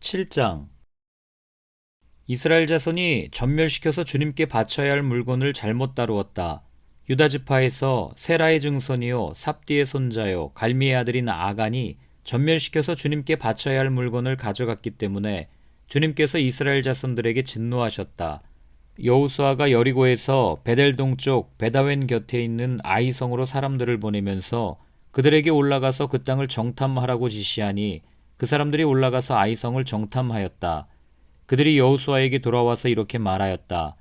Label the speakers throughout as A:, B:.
A: 7장. 이스라엘 자손이 전멸시켜서 주님께 바쳐야 할 물건을 잘못 다루었다. 유다 지파에서 세라의 증손이요 삽디의 손자요 갈미의 아들인 아간이 전멸시켜서 주님께 바쳐야 할 물건을 가져갔기 때문에 주님께서 이스라엘 자손들에게 진노하셨다. 여호수아가 여리고에서 베델 동쪽 베다웬 곁에 있는 아이성으로 사람들을 보내면서 그들에게 올라가서 그 땅을 정탐하라고 지시하니 그 사람들이 올라가서 아이성을 정탐하였다. 그들이 여호수아에게 돌아와서 이렇게 말하였다.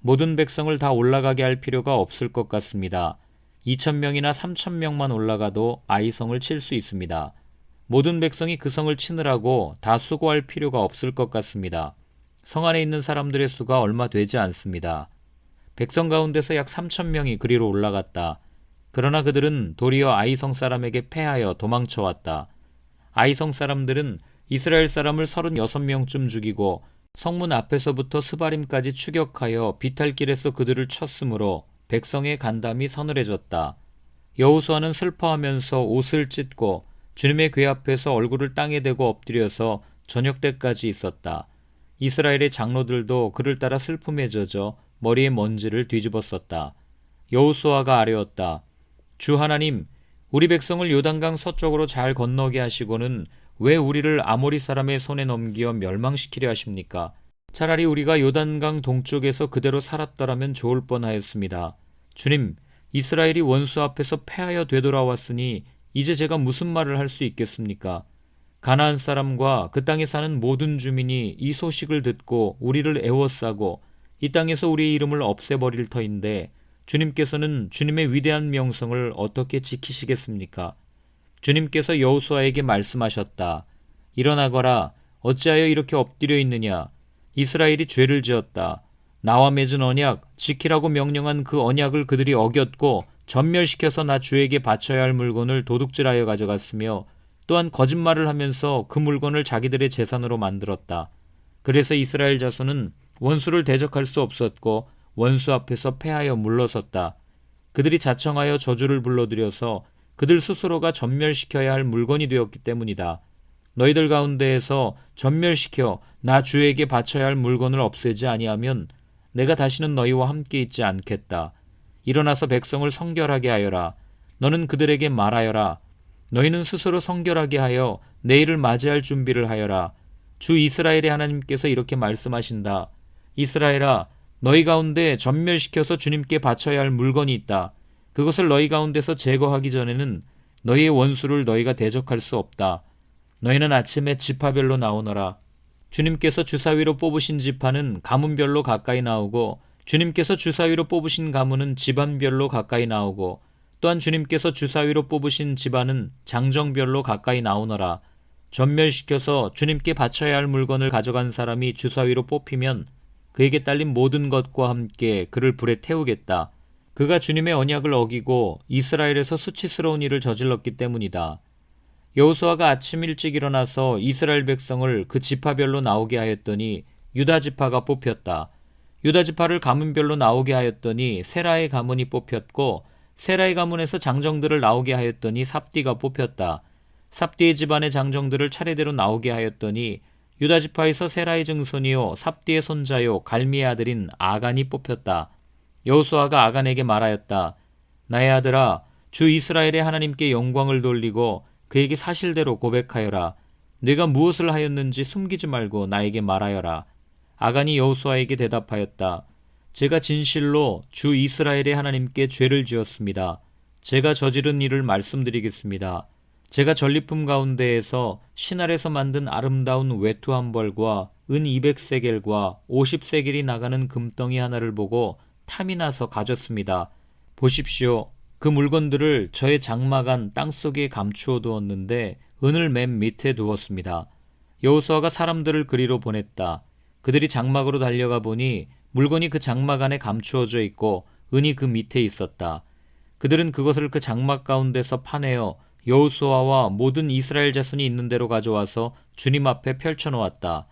A: 모든 백성을 다 올라가게 할 필요가 없을 것 같습니다. 2,000명이나 3,000명만 올라가도 아이성을 칠 수 있습니다. 모든 백성이 그 성을 치느라고 다 수고할 필요가 없을 것 같습니다. 성 안에 있는 사람들의 수가 얼마 되지 않습니다. 백성 가운데서 약 3,000명이 그리로 올라갔다. 그러나 그들은 도리어 아이성 사람에게 패하여 도망쳐왔다. 아이성 사람들은 이스라엘 사람을 36명쯤 죽이고 성문 앞에서부터 스바림까지 추격하여 비탈길에서 그들을 쳤으므로 백성의 간담이 서늘해졌다. 여호수아는 슬퍼하면서 옷을 찢고 주님의 궤 앞에서 얼굴을 땅에 대고 엎드려서 저녁 때까지 있었다. 이스라엘의 장로들도 그를 따라 슬픔에 젖어 머리에 먼지를 뒤집었었다. 여호수아가 아뢰었다. 주 하나님, 우리 백성을 요단강 서쪽으로 잘 건너게 하시고는 왜 우리를 아모리 사람의 손에 넘겨 멸망시키려 하십니까? 차라리 우리가 요단강 동쪽에서 그대로 살았더라면 좋을 뻔하였습니다. 주님, 이스라엘이 원수 앞에서 패하여 되돌아왔으니 이제 제가 무슨 말을 할 수 있겠습니까? 가나안 사람과 그 땅에 사는 모든 주민이 이 소식을 듣고 우리를 애워싸고 이 땅에서 우리의 이름을 없애버릴 터인데 주님께서는 주님의 위대한 명성을 어떻게 지키시겠습니까? 주님께서 여호수아에게 말씀하셨다. 일어나거라. 어찌하여 이렇게 엎드려 있느냐? 이스라엘이 죄를 지었다. 나와 맺은 언약, 지키라고 명령한 그 언약을 그들이 어겼고 전멸시켜서 나 주에게 바쳐야 할 물건을 도둑질하여 가져갔으며 또한 거짓말을 하면서 그 물건을 자기들의 재산으로 만들었다. 그래서 이스라엘 자손은 원수를 대적할 수 없었고 원수 앞에서 패하여 물러섰다. 그들이 자청하여 저주를 불러들여서 그들 스스로가 전멸시켜야 할 물건이 되었기 때문이다. 너희들 가운데에서 전멸시켜 나 주에게 바쳐야 할 물건을 없애지 아니하면 내가 다시는 너희와 함께 있지 않겠다. 일어나서 백성을 성결하게 하여라. 너는 그들에게 말하여라. 너희는 스스로 성결하게 하여 내일을 맞이할 준비를 하여라. 주 이스라엘의 하나님께서 이렇게 말씀하신다. 이스라엘아, 너희 가운데 전멸시켜서 주님께 바쳐야 할 물건이 있다. 그것을 너희 가운데서 제거하기 전에는 너희의 원수를 너희가 대적할 수 없다. 너희는 아침에 지파별로 나오너라. 주님께서 주사위로 뽑으신 지파는 가문별로 가까이 나오고 주님께서 주사위로 뽑으신 가문은 집안별로 가까이 나오고 또한 주님께서 주사위로 뽑으신 집안은 장정별로 가까이 나오너라. 전멸시켜서 주님께 바쳐야 할 물건을 가져간 사람이 주사위로 뽑히면 그에게 딸린 모든 것과 함께 그를 불에 태우겠다. 그가 주님의 언약을 어기고 이스라엘에서 수치스러운 일을 저질렀기 때문이다. 여호수아가 아침 일찍 일어나서 이스라엘 백성을 그 지파별로 나오게 하였더니 유다 지파가 뽑혔다. 유다 지파를 가문별로 나오게 하였더니 세라의 가문이 뽑혔고 세라의 가문에서 장정들을 나오게 하였더니 삽디가 뽑혔다. 삽디의 집안의 장정들을 차례대로 나오게 하였더니 유다 지파에서 세라의 증손이요 삽디의 손자요 갈미의 아들인 아간이 뽑혔다. 여호수아가 아간에게 말하였다. 나의 아들아, 주 이스라엘의 하나님께 영광을 돌리고 그에게 사실대로 고백하여라. 네가 무엇을 하였는지 숨기지 말고 나에게 말하여라. 아간이 여호수아에게 대답하였다. 제가 진실로 주 이스라엘의 하나님께 죄를 지었습니다. 제가 저지른 일을 말씀드리겠습니다. 제가 전리품 가운데에서 신할에서 만든 아름다운 외투 한 벌과 은 200세겔과 50세겔이 나가는 금덩이 하나를 보고 탐이 나서 가졌습니다. 보십시오. 그 물건들을 저의 장막 안 땅속에 감추어 두었는데 은을 맨 밑에 두었습니다. 여호수아가 사람들을 그리로 보냈다. 그들이 장막으로 달려가 보니 물건이 그 장막 안에 감추어져 있고 은이 그 밑에 있었다. 그들은 그것을 그 장막 가운데서 파내어 여호수아와 모든 이스라엘 자손이 있는 데로 가져와서 주님 앞에 펼쳐놓았다.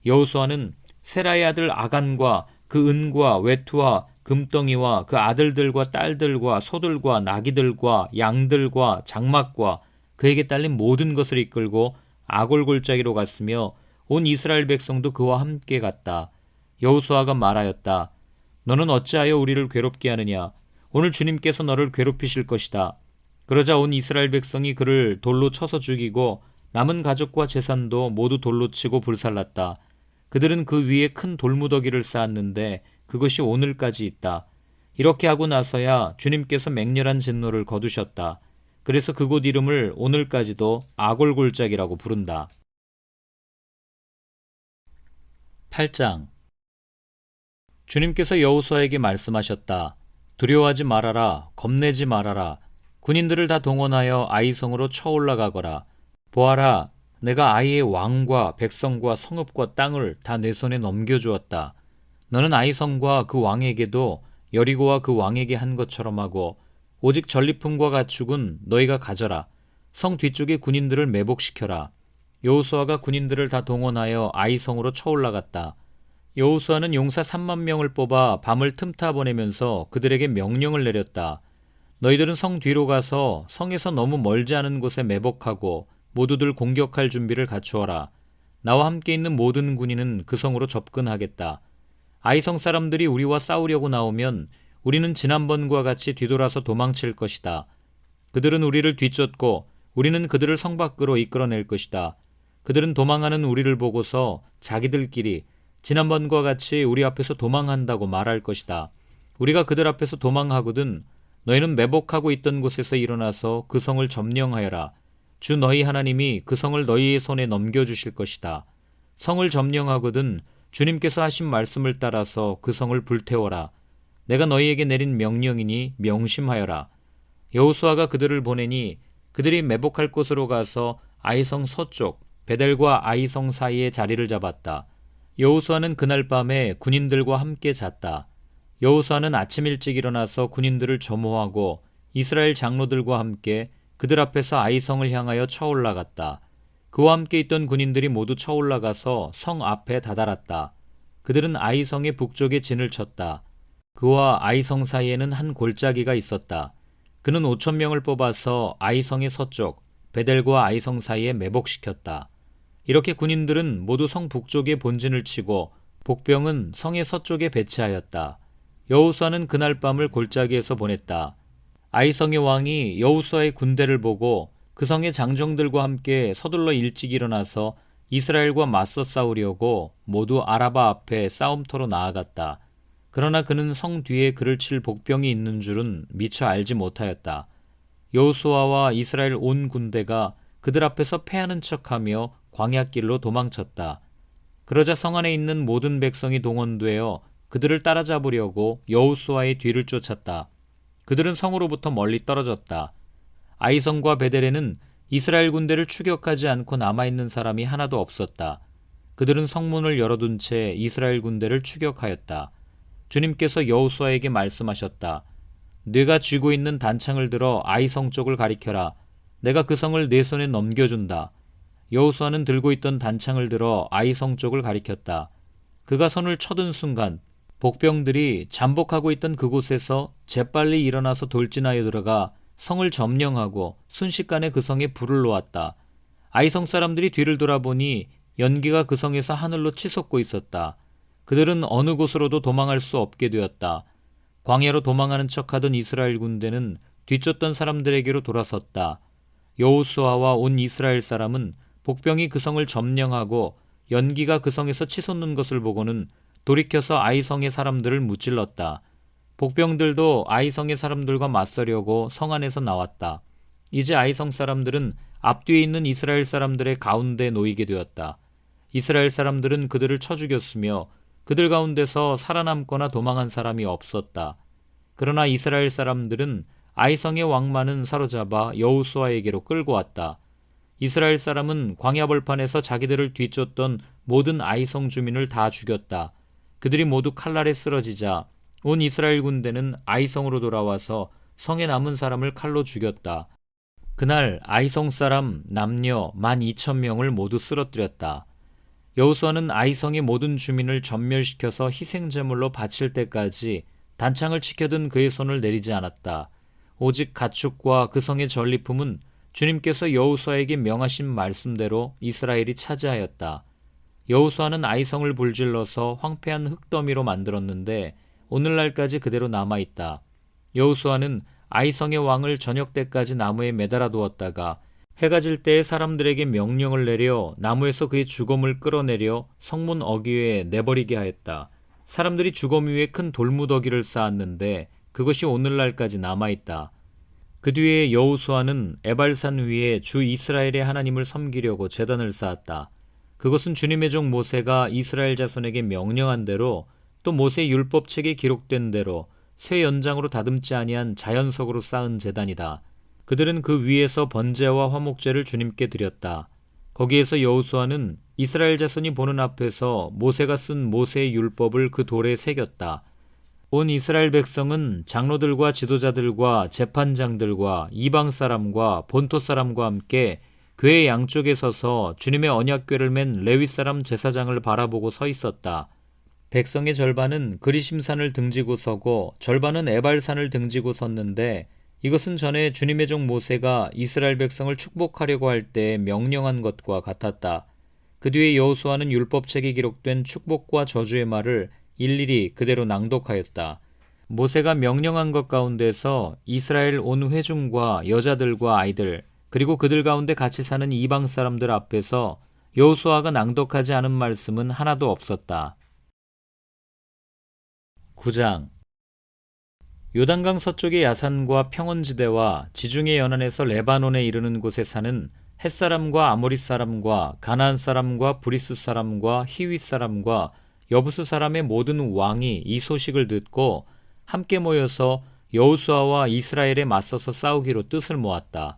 A: 여호수아는 세라의 아들 아간과 그 은과 외투와 금덩이와 그 아들들과 딸들과 소들과 나귀들과 양들과 장막과 그에게 딸린 모든 것을 이끌고 아골 골짜기로 갔으며 온 이스라엘 백성도 그와 함께 갔다. 여호수아가 말하였다. 너는 어찌하여 우리를 괴롭게 하느냐? 오늘 주님께서 너를 괴롭히실 것이다. 그러자 온 이스라엘 백성이 그를 돌로 쳐서 죽이고 남은 가족과 재산도 모두 돌로 치고 불살랐다. 그들은 그 위에 큰 돌무더기를 쌓았는데 그것이 오늘까지 있다. 이렇게 하고 나서야 주님께서 맹렬한 진노를 거두셨다. 그래서 그곳 이름을 오늘까지도 아골골짜기라고 부른다. 8장. 주님께서 여호수아에게 말씀하셨다. 두려워하지 말아라. 겁내지 말아라. 군인들을 다 동원하여 아이성으로 쳐올라가거라. 보아라, 내가 아이의 왕과 백성과 성읍과 땅을 다 내 손에 넘겨주었다. 너는 아이성과 그 왕에게도 여리고와 그 왕에게 한 것처럼 하고 오직 전리품과 가축은 너희가 가져라. 성 뒤쪽에 군인들을 매복시켜라. 여호수아가 군인들을 다 동원하여 아이성으로 쳐올라갔다. 여호수아는 용사 3만 명을 뽑아 밤을 틈타 보내면서 그들에게 명령을 내렸다. 너희들은 성 뒤로 가서 성에서 너무 멀지 않은 곳에 매복하고 모두들 공격할 준비를 갖추어라. 나와 함께 있는 모든 군인은 그 성으로 접근하겠다. 아이성 사람들이 우리와 싸우려고 나오면 우리는 지난번과 같이 뒤돌아서 도망칠 것이다. 그들은 우리를 뒤쫓고 우리는 그들을 성 밖으로 이끌어낼 것이다. 그들은 도망하는 우리를 보고서 자기들끼리 지난번과 같이 우리 앞에서 도망한다고 말할 것이다. 우리가 그들 앞에서 도망하거든 너희는 매복하고 있던 곳에서 일어나서 그 성을 점령하여라. 주 너희 하나님이 그 성을 너희의 손에 넘겨주실 것이다. 성을 점령하거든 주님께서 하신 말씀을 따라서 그 성을 불태워라. 내가 너희에게 내린 명령이니 명심하여라. 여호수아가 그들을 보내니 그들이 매복할 곳으로 가서 아이성 서쪽 베델과 아이성 사이에 자리를 잡았다. 여호수아는 그날 밤에 군인들과 함께 잤다. 여호수아는 아침 일찍 일어나서 군인들을 점호하고 이스라엘 장로들과 함께 그들 앞에서 아이성을 향하여 쳐올라갔다. 그와 함께 있던 군인들이 모두 쳐올라가서 성 앞에 다다랐다. 그들은 아이성의 북쪽에 진을 쳤다. 그와 아이성 사이에는 한 골짜기가 있었다. 그는 5,000명을 뽑아서 아이성의 서쪽 베델과 아이성 사이에 매복시켰다. 이렇게 군인들은 모두 성 북쪽에 본진을 치고 복병은 성의 서쪽에 배치하였다. 여호수아는 그날 밤을 골짜기에서 보냈다. 아이성의 왕이 여호수아의 군대를 보고 그 성의 장정들과 함께 서둘러 일찍 일어나서 이스라엘과 맞서 싸우려고 모두 아라바 앞에 싸움터로 나아갔다. 그러나 그는 성 뒤에 그를 칠 복병이 있는 줄은 미처 알지 못하였다. 여호수아와 이스라엘 온 군대가 그들 앞에서 패하는 척하며 광야길로 도망쳤다. 그러자 성 안에 있는 모든 백성이 동원되어 그들을 따라잡으려고 여호수아의 뒤를 쫓았다. 그들은 성으로부터 멀리 떨어졌다. 아이성과 베델에는 이스라엘 군대를 추격하지 않고 남아있는 사람이 하나도 없었다. 그들은 성문을 열어둔 채 이스라엘 군대를 추격하였다. 주님께서 여호수아에게 말씀하셨다. 네가 쥐고 있는 단창을 들어 아이성 쪽을 가리켜라. 내가 그 성을 네 손에 넘겨준다. 여호수아는 들고 있던 단창을 들어 아이성 쪽을 가리켰다. 그가 손을 쳐든 순간 복병들이 잠복하고 있던 그곳에서 재빨리 일어나서 돌진하여 들어가 성을 점령하고 순식간에 그 성에 불을 놓았다. 아이성 사람들이 뒤를 돌아보니 연기가 그 성에서 하늘로 치솟고 있었다. 그들은 어느 곳으로도 도망할 수 없게 되었다. 광야로 도망하는 척하던 이스라엘 군대는 뒤쫓던 사람들에게로 돌아섰다. 여호수아와 온 이스라엘 사람은 복병이 그 성을 점령하고 연기가 그 성에서 치솟는 것을 보고는 돌이켜서 아이성의 사람들을 무찔렀다. 복병들도 아이성의 사람들과 맞서려고 성 안에서 나왔다. 이제 아이성 사람들은 앞뒤에 있는 이스라엘 사람들의 가운데 놓이게 되었다. 이스라엘 사람들은 그들을 쳐 죽였으며 그들 가운데서 살아남거나 도망한 사람이 없었다. 그러나 이스라엘 사람들은 아이성의 왕만은 사로잡아 여호수아에게로 끌고 왔다. 이스라엘 사람은 광야 벌판에서 자기들을 뒤쫓던 모든 아이성 주민을 다 죽였다. 그들이 모두 칼날에 쓰러지자 온 이스라엘 군대는 아이성으로 돌아와서 성에 남은 사람을 칼로 죽였다. 그날 아이성 사람 남녀 12,000명을 모두 쓰러뜨렸다. 여호수아는 아이성의 모든 주민을 전멸시켜서 희생제물로 바칠 때까지 단창을 치켜든 그의 손을 내리지 않았다. 오직 가축과 그 성의 전리품은 주님께서 여호수아에게 명하신 말씀대로 이스라엘이 차지하였다. 여호수아는 아이성을 불질러서 황폐한 흙더미로 만들었는데 오늘날까지 그대로 남아있다. 여호수아는 아이성의 왕을 저녁 때까지 나무에 매달아 두었다가 해가 질 때에 사람들에게 명령을 내려 나무에서 그의 주검을 끌어내려 성문 어귀에 내버리게 하였다. 사람들이 주검 위에 큰 돌무더기를 쌓았는데 그것이 오늘날까지 남아있다. 그 뒤에 여호수아는 에발산 위에 주 이스라엘의 하나님을 섬기려고 제단을 쌓았다. 그것은 주님의 종 모세가 이스라엘 자손에게 명령한 대로 또 모세 율법책에 기록된 대로 쇠 연장으로 다듬지 아니한 자연석으로 쌓은 제단이다. 그들은 그 위에서 번제와 화목제를 주님께 드렸다. 거기에서 여호수아는 이스라엘 자손이 보는 앞에서 모세가 쓴 모세의 율법을 그 돌에 새겼다. 온 이스라엘 백성은 장로들과 지도자들과 재판장들과 이방 사람과 본토 사람과 함께 궤의 양쪽에 서서 주님의 언약궤를 맨 레위 사람 제사장을 바라보고 서 있었다. 백성의 절반은 그리심산을 등지고 서고 절반은 에발산을 등지고 섰는데 이것은 전에 주님의 종 모세가 이스라엘 백성을 축복하려고 할 때 명령한 것과 같았다. 그 뒤에 여호수아는 율법책에 기록된 축복과 저주의 말을 일일이 그대로 낭독하였다. 모세가 명령한 것 가운데서 이스라엘 온 회중과 여자들과 아이들 그리고 그들 가운데 같이 사는 이방 사람들 앞에서 여호수아가 낭독하지 않은 말씀은 하나도 없었다. 9장 요단강 서쪽의 야산과 평원지대와 지중해 연안에서 레바논에 이르는 곳에 사는 햇사람과 아모리 사람과 가나안 사람과 브리스 사람과 히윗 사람과 여부스 사람의 모든 왕이 이 소식을 듣고 함께 모여서 여호수아와 이스라엘에 맞서서 싸우기로 뜻을 모았다.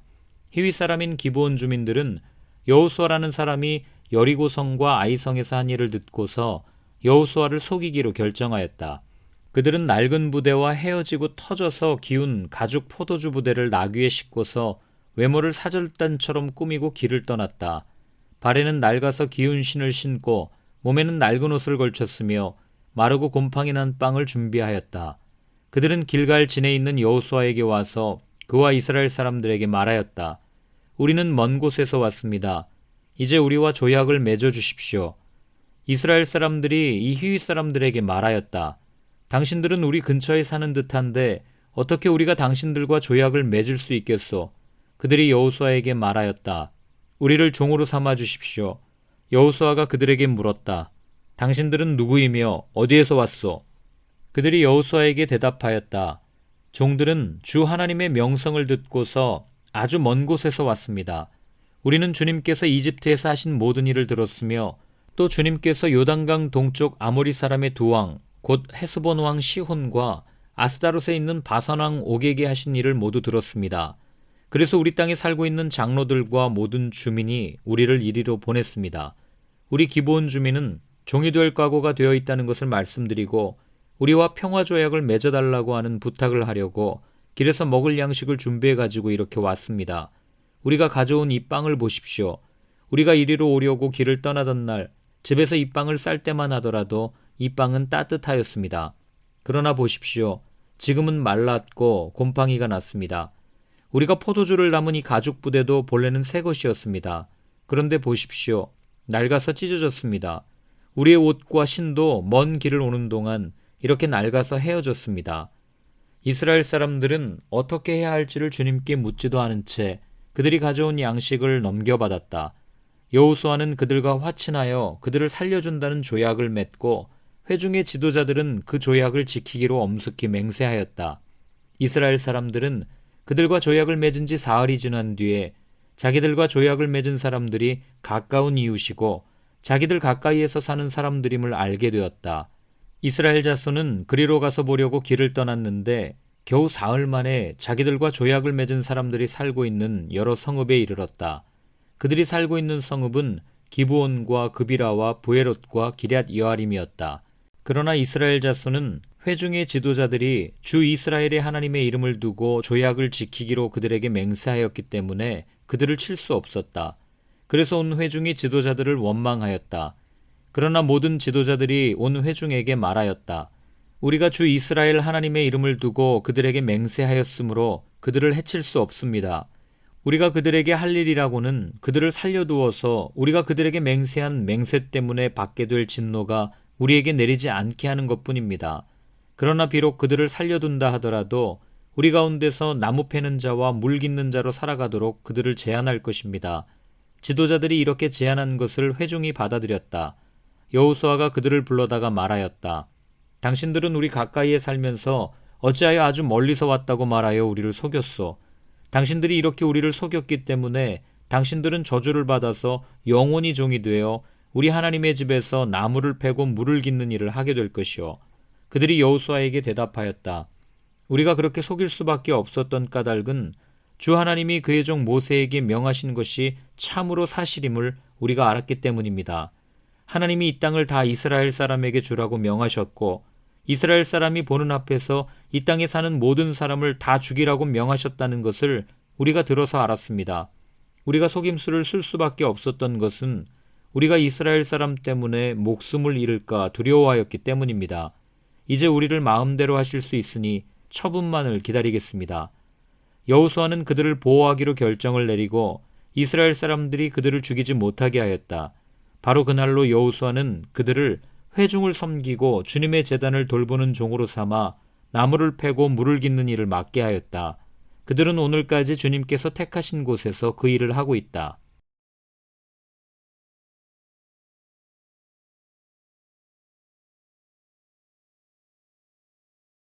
A: 히윗 사람인 기브온 주민들은 여호수아라는 사람이 여리고성과 아이성에서 한 일을 듣고서 여호수아를 속이기로 결정하였다. 그들은 낡은 부대와 헤어지고 터져서 기운 가죽 포도주 부대를 나귀에 싣고서 외모를 사절단처럼 꾸미고 길을 떠났다. 발에는 낡아서 기운 신을 신고 몸에는 낡은 옷을 걸쳤으며 마르고 곰팡이 난 빵을 준비하였다. 그들은 길갈 진에 있는 여호수아에게 와서 그와 이스라엘 사람들에게 말하였다. 우리는 먼 곳에서 왔습니다. 이제 우리와 조약을 맺어 주십시오. 이스라엘 사람들이 이 히윗 사람들에게 말하였다. 당신들은 우리 근처에 사는 듯한데 어떻게 우리가 당신들과 조약을 맺을 수 있겠소? 그들이 여호수아에게 말하였다. 우리를 종으로 삼아 주십시오. 여호수아가 그들에게 물었다. 당신들은 누구이며 어디에서 왔소? 그들이 여호수아에게 대답하였다. 종들은 주 하나님의 명성을 듣고서 아주 먼 곳에서 왔습니다. 우리는 주님께서 이집트에서 하신 모든 일을 들었으며 또 주님께서 요단강 동쪽 아모리 사람의 두 왕, 곧 헤스본 왕 시혼과 아스다롯에 있는 바산 왕 옥에게 하신 일을 모두 들었습니다. 그래서 우리 땅에 살고 있는 장로들과 모든 주민이 우리를 이리로 보냈습니다. 우리 기브온 주민은 종이 될 각오가 되어 있다는 것을 말씀드리고 우리와 평화조약을 맺어달라고 하는 부탁을 하려고 길에서 먹을 양식을 준비해가지고 이렇게 왔습니다. 우리가 가져온 이 빵을 보십시오. 우리가 이리로 오려고 길을 떠나던 날 집에서 이 빵을 쌀 때만 하더라도 이 빵은 따뜻하였습니다. 그러나 보십시오. 지금은 말랐고 곰팡이가 났습니다. 우리가 포도주를 담은 이 가죽 부대도 본래는 새 것이었습니다. 그런데 보십시오. 낡아서 찢어졌습니다. 우리의 옷과 신도 먼 길을 오는 동안 이렇게 낡아서 헤어졌습니다. 이스라엘 사람들은 어떻게 해야 할지를 주님께 묻지도 않은 채 그들이 가져온 양식을 넘겨받았다. 여호수아는 그들과 화친하여 그들을 살려준다는 조약을 맺고 회중의 지도자들은 그 조약을 지키기로 엄숙히 맹세하였다. 이스라엘 사람들은 그들과 조약을 맺은 지 사흘이 지난 뒤에 자기들과 조약을 맺은 사람들이 가까운 이웃이고 자기들 가까이에서 사는 사람들임을 알게 되었다. 이스라엘 자손은 그리로 가서 보려고 길을 떠났는데 겨우 사흘 만에 자기들과 조약을 맺은 사람들이 살고 있는 여러 성읍에 이르렀다. 그들이 살고 있는 성읍은 기브온과 그비라와 부에롯과 기럇 여아림이었다. 그러나 이스라엘 자손은 회중의 지도자들이 주 이스라엘의 하나님의 이름을 두고 조약을 지키기로 그들에게 맹세하였기 때문에 그들을 칠 수 없었다. 그래서 온 회중의 지도자들을 원망하였다. 그러나 모든 지도자들이 온 회중에게 말하였다. 우리가 주 이스라엘 하나님의 이름을 두고 그들에게 맹세하였으므로 그들을 해칠 수 없습니다. 우리가 그들에게 할 일이라고는 그들을 살려두어서 우리가 그들에게 맹세한 맹세 때문에 받게 될 진노가 우리에게 내리지 않게 하는 것뿐입니다. 그러나 비록 그들을 살려둔다 하더라도 우리 가운데서 나무 패는 자와 물 깃는 자로 살아가도록 그들을 제한할 것입니다. 지도자들이 이렇게 제안한 것을 회중이 받아들였다. 여호수아가 그들을 불러다가 말하였다. 당신들은 우리 가까이에 살면서 어찌하여 아주 멀리서 왔다고 말하여 우리를 속였소. 당신들이 이렇게 우리를 속였기 때문에 당신들은 저주를 받아서 영원히 종이 되어 우리 하나님의 집에서 나무를 패고 물을 깃는 일을 하게 될 것이요. 그들이 여호수아에게 대답하였다. 우리가 그렇게 속일 수밖에 없었던 까닭은 주 하나님이 그의 종 모세에게 명하신 것이 참으로 사실임을 우리가 알았기 때문입니다. 하나님이 이 땅을 다 이스라엘 사람에게 주라고 명하셨고 이스라엘 사람이 보는 앞에서 이 땅에 사는 모든 사람을 다 죽이라고 명하셨다는 것을 우리가 들어서 알았습니다. 우리가 속임수를 쓸 수밖에 없었던 것은 우리가 이스라엘 사람 때문에 목숨을 잃을까 두려워하였기 때문입니다. 이제 우리를 마음대로 하실 수 있으니 처분만을 기다리겠습니다. 여호수아는 그들을 보호하기로 결정을 내리고 이스라엘 사람들이 그들을 죽이지 못하게 하였다. 바로 그날로 여호수아는 그들을 회중을 섬기고 주님의 제단을 돌보는 종으로 삼아 나무를 패고 물을 깃는 일을 맡게 하였다. 그들은 오늘까지 주님께서 택하신 곳에서 그 일을 하고 있다.